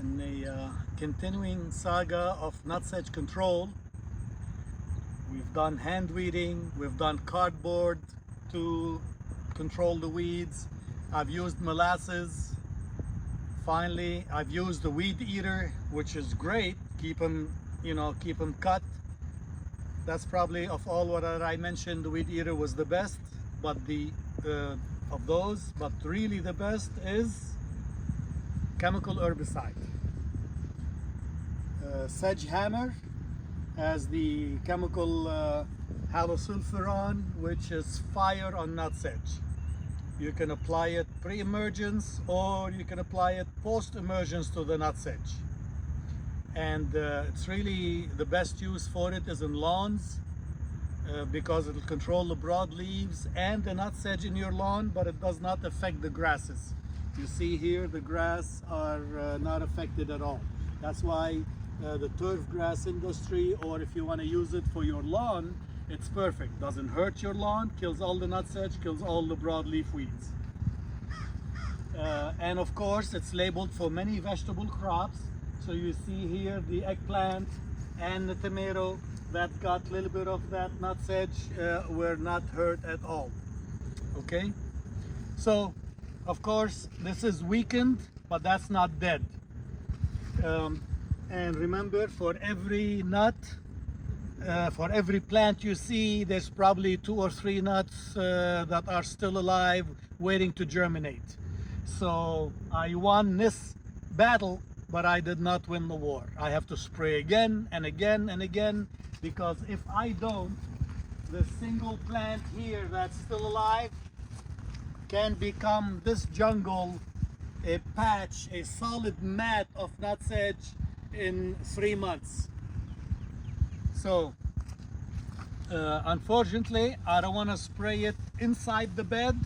in the continuing saga of nutsedge control. We've done hand weeding, we've done cardboard to control the weeds. I've used molasses. Finally, I've used the weed eater, which is great. Keep them cut. That's probably of all what I mentioned, the weed eater was the best, but of those, but really the best is chemical herbicide. Sedge Hammer has the chemical halosulfuron, which is fire on nutsedge. You can apply it pre-emergence or you can apply it post-emergence to the nutsedge. And it's really the best use for it is in lawns because it will control the broadleaves and the nutsedge in your lawn, but it does not affect the grasses. You see here the grass are not affected at all. That's why the turf grass industry, or if you want to use it for your lawn, it's perfect. Doesn't hurt your lawn, kills all the nutsedge, kills all the broadleaf weeds. And of course it's labeled for many vegetable crops. So you see here the eggplant and the tomato that got a little bit of that nutsedge were not hurt at all. Okay, so of course this is weakened, but that's not dead. And remember, for every nut, for every plant you see, there's probably 2 or 3 nuts that are still alive waiting to germinate. So I won this battle, but I did not win the war. I have to spray again and again and again, because if I don't, the single plant here that's still alive can become this jungle, a patch, a solid mat of nutsedge in 3 months. So unfortunately, I don't want to spray it inside the bed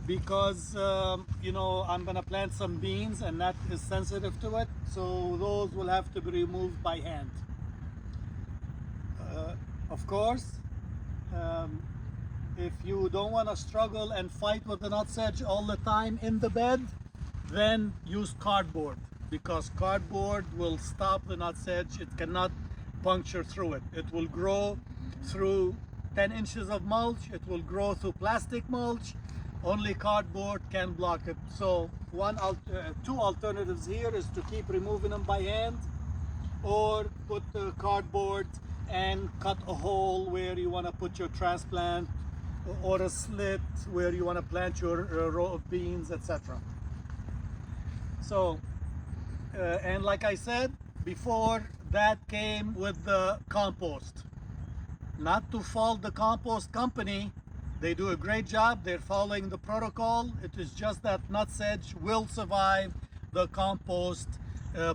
because I'm gonna plant some beans and that is sensitive to it, so those will have to be removed by hand. Of course, if you don't want to struggle and fight with the nutsedge all the time in the bed, then use cardboard, because cardboard will stop the nutsedge. It cannot puncture through it. It will grow through 10 inches of mulch. It will grow through plastic mulch. Only cardboard can block it. So two alternatives here is to keep removing them by hand, or put the cardboard and cut a hole where you want to put your transplant, or a slit where you want to plant your row of beans, etc. So and like I said before, that came with the compost. Not to fault the compost company, they do a great job, they're following the protocol. It is just that nutsedge will survive the compost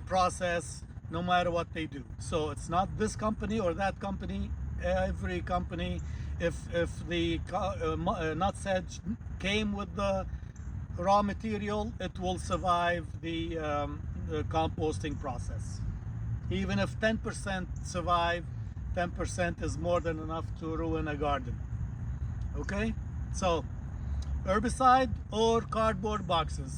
process no matter what they do. So it's not this company or that company, every company, if the nutsedge came with the raw material, it will survive the composting process. Even if 10% survive, 10% is more than enough to ruin a garden. Okay, so herbicide or cardboard boxes.